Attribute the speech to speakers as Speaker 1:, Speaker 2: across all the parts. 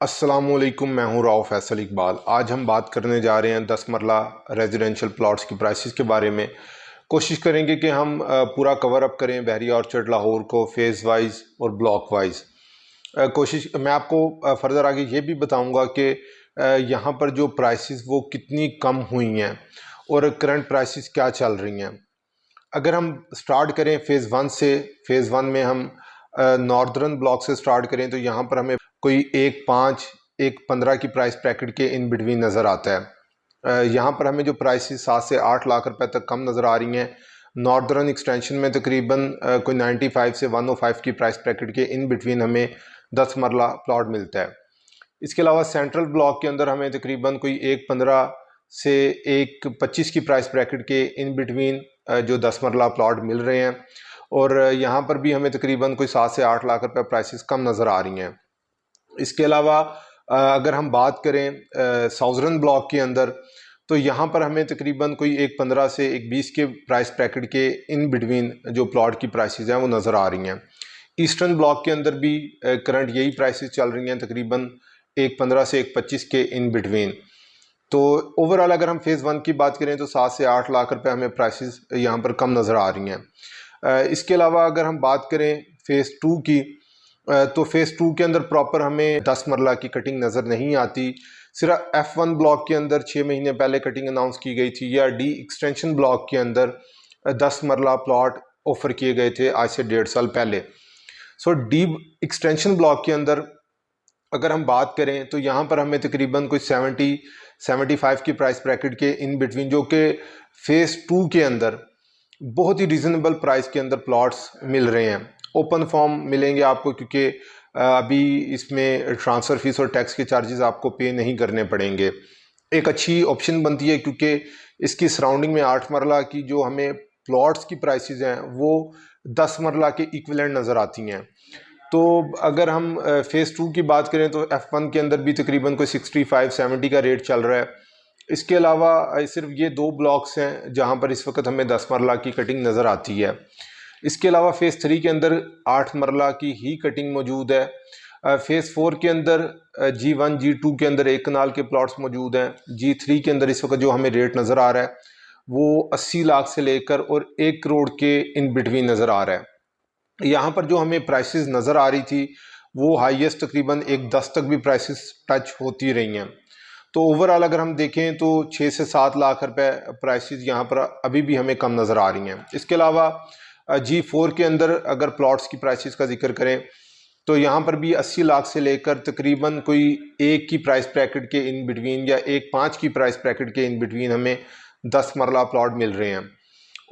Speaker 1: अस्सलामुअलैकुम, मैं हूं राव फैसल इकबाल। आज हम बात करने जा रहे हैं 10 मरला रेजिडेंशियल प्लॉट्स की प्राइसेस के बारे में। कोशिश करेंगे कि हम पूरा कवर अप करें बहरी ऑर्चर्ड लाहौर को फेज़ वाइज और ब्लॉक वाइज। कोशिश मैं आपको फर्दर आगे ये भी बताऊंगा कि यहाँ पर जो प्राइसेस वो कितनी कम हुई हैं और करंट प्राइसेस क्या चल रही हैं। अगर हम स्टार्ट करें फ़ेज़ वन से, फ़ेज़ वन में हम नॉर्दर्न ब्लॉक से स्टार्ट करें तो यहाँ पर हमें कोई 1.5 1.15 की प्राइस ब्रैकेट के इन बिटवीन नज़र आता है। यहाँ पर हमें जो प्राइसेस 7 से 8 लाख रुपए तक कम नज़र आ रही हैं। नॉर्दर्न एक्सटेंशन में तकरीबन कोई 95 से 105 की प्राइस ब्रैकेट के इन बिटवीन हमें 10 मरला प्लॉट मिलता है। इसके अलावा सेंट्रल ब्लॉक के अंदर हमें तकरीबन कोई 1.15 से 1.25 की प्राइस ब्रैकेट के इन बिटवीन जो 10 मरला प्लॉट मिल रहे हैं और यहाँ पर भी हमें तकरीबन कोई 7 से 8 लाख रुपए प्राइसेस कम नज़र आ रही हैं। इसके अलावा अगर हम बात करें साउदर्न ब्लॉक के अंदर तो यहाँ पर हमें तकरीबन कोई 1.15 से 1.20 के प्राइस ब्रैकेट के इन बिटवीन जो प्लॉट की प्राइसेस हैं वो नज़र आ रही हैं। ईस्टर्न ब्लॉक के अंदर भी करंट यही प्राइसेस चल रही हैं, तकरीबन 1.15 से 1.25 के इन बिटवीन। तो ओवरऑल अगर हम फेज़ वन की बात करें तो 7 से 8 लाख रुपए हमें प्राइसेस यहाँ पर कम नज़र आ रही हैं। इसके अलावा अगर हम बात करें फ़ेज़ टू की तो फ़ेज़ टू के अंदर प्रॉपर हमें 10 मरला की कटिंग नज़र नहीं आती। सिर्फ F1 ब्लॉक के अंदर 6 महीने पहले कटिंग अनाउंस की गई थी, या डी एक्सटेंशन ब्लॉक के अंदर 10 मरला प्लॉट ऑफर किए गए थे आज से 1.5 साल पहले। सो डी एक्सटेंशन ब्लॉक के अंदर अगर हम बात करें तो यहाँ पर हमें तकरीबन कोई 75 की प्राइस ब्रैकेट के इन बिटवीन, जो कि फ़ेज़ टू के अंदर बहुत ही रिजनेबल प्राइस के अंदर प्लॉट्स मिल रहे हैं। ओपन फॉर्म मिलेंगे आपको, क्योंकि अभी इसमें ट्रांसफ़र फीस और टैक्स के चार्जेस आपको पे नहीं करने पड़ेंगे। एक अच्छी ऑप्शन बनती है क्योंकि इसकी सराउंडिंग में 8 मरला की जो हमें प्लॉट्स की प्राइसेस हैं वो 10 मरला के इक्विवेलेंट नज़र आती हैं। तो अगर हम फ़ेज़ टू की बात करें तो F1 के अंदर भी तकरीबन कोई 65-70 का रेट चल रहा है। इसके अलावा सिर्फ ये दो ब्लॉक्स हैं जहां पर इस वक्त हमें 10 मरला की कटिंग नज़र आती है। इसके अलावा फ़ेज़ थ्री के अंदर 8 मरला की ही कटिंग मौजूद है। फ़ेज़ फोर के अंदर G1 G2 के अंदर 1 कनाल के प्लॉट्स मौजूद हैं। G3 के अंदर इस वक्त जो हमें रेट नज़र आ रहा है वो 80 लाख से लेकर और 1 करोड़ के इन बिटवीन नज़र आ रहा है। यहाँ पर जो हमें प्राइसेस नज़र आ रही थी वो हाईएस्ट तकरीबन 1.10 तक भी प्राइसेस टच होती रही हैं। तो ओवरऑल अगर हम देखें तो 6 से 7 लाख रुपए प्राइसेस यहाँ पर अभी भी हमें कम नज़र आ रही हैं। इसके अलावा G4 के अंदर अगर प्लॉट्स की प्राइसेस का जिक्र करें तो यहाँ पर भी 80 लाख से लेकर तकरीबन कोई 1 की प्राइस ब्रैकेट के इन बिटवीन या 1.5 की प्राइस ब्रैकेट के इन बिटवीन हमें 10 मरला प्लॉट मिल रहे हैं।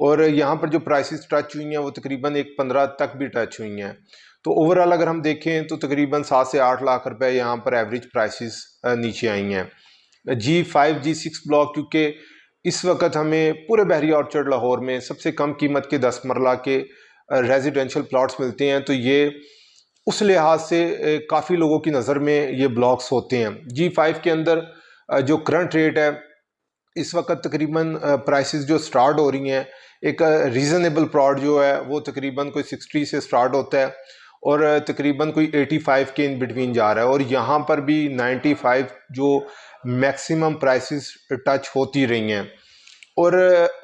Speaker 1: और यहाँ पर जो प्राइसेस टच हुई हैं वो तकरीबन 1.15 तक भी टच हुई हैं। तो ओवरऑल अगर हम देखें तो तकरीबन 7 से 8 लाख रुपए यहाँ पर एवरेज प्राइसेस नीचे आई हैं। G5 G6 ब्लॉक, क्योंकि इस वक्त हमें पूरे बहरी ऑर्चर्ड लाहौर में सबसे कम कीमत के 10 मरला के रेजिडेंशियल प्लॉट्स मिलते हैं, तो ये उस लिहाज से काफ़ी लोगों की नज़र में ये ब्लॉक्स होते हैं। G5 के अंदर जो करंट रेट है इस वक्त तकरीबन प्राइसेस जो स्टार्ट हो रही हैं, एक रीज़नेबल प्लॉट जो है वो तकरीबन कोई 60 से स्टार्ट होता है और तकरीबन कोई 85 के इन बिटवीन जा रहा है, और यहाँ पर भी 95 जो मैक्सिमम प्राइसेस टच होती रही हैं। और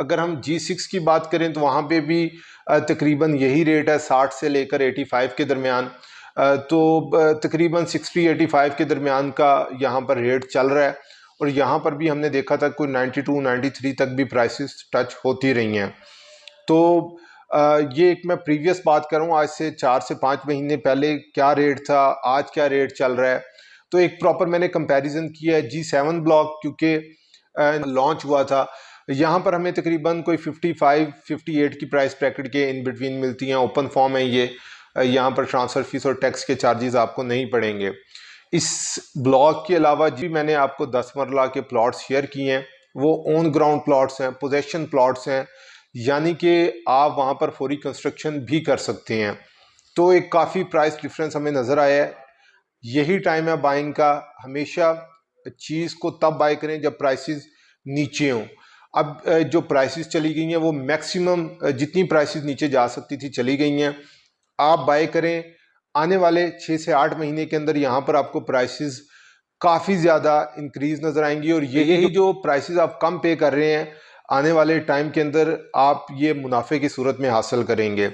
Speaker 1: अगर हम G6 की बात करें तो वहाँ पे भी तकरीबन यही रेट है 60 से लेकर 85 के दरमियान। तो तकरीबन 60-85 के दरमियान का यहाँ पर रेट चल रहा है, और यहाँ पर भी हमने देखा था कोई 92-93 तक भी प्राइसेस टच होती रही हैं। तो ये एक मैं प्रीवियस बात कर रहा हूँ, आज से 4 से 5 महीने पहले क्या रेट था, आज क्या रेट चल रहा है। तो एक प्रॉपर मैंने कंपैरिजन किया है। G7 ब्लॉक क्योंकि लॉन्च हुआ था, यहाँ पर हमें तकरीबन कोई 55-58 की प्राइस ब्रैकेट के इन बिटवीन मिलती हैं। ओपन फॉर्म है ये, यहाँ पर ट्रांसफ़र फीस और टैक्स के चार्जेस आपको नहीं पड़ेंगे। इस ब्लॉक के अलावा जी मैंने आपको 10 मरला के प्लॉट्स शेयर किए हैं, वो ऑन ग्राउंड प्लॉट्स हैं, पोजेशन प्लॉट्स हैं, यानी कि आप वहाँ पर फौरी कंस्ट्रक्शन भी कर सकते हैं। तो एक काफ़ी प्राइस डिफरेंस हमें नज़र आया है। यही टाइम है बाइंग का। हमेशा चीज़ को तब बाय करें जब प्राइसेस नीचे हों। अब जो प्राइसेस चली गई हैं वो मैक्सिमम जितनी प्राइसेस नीचे जा सकती थी चली गई हैं। आप बाय करें आने वाले 6 से 8 महीने के अंदर यहाँ पर आपको प्राइसेस काफ़ी ज़्यादा इंक्रीज नज़र आएंगी और यही जो प्राइसेस आप कम पे कर रहे हैं आने वाले टाइम के अंदर आप ये मुनाफे की सूरत में हासिल करेंगे।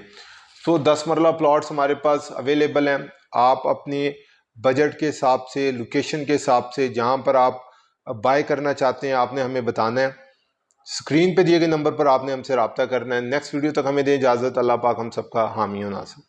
Speaker 1: तो 10 मरला प्लॉट्स हमारे पास अवेलेबल हैं। आप अपने बजट के हिसाब से, लोकेशन के हिसाब से, जहाँ पर आप बाय करना चाहते हैं आपने हमें बताना है। स्क्रीन पे दिए गए नंबर पर आपने हमसे रब्ता करना है। नेक्स्ट वीडियो तक हमें दें इजाज़त। अल्लाह पाक हम सबका हामी और नासिर।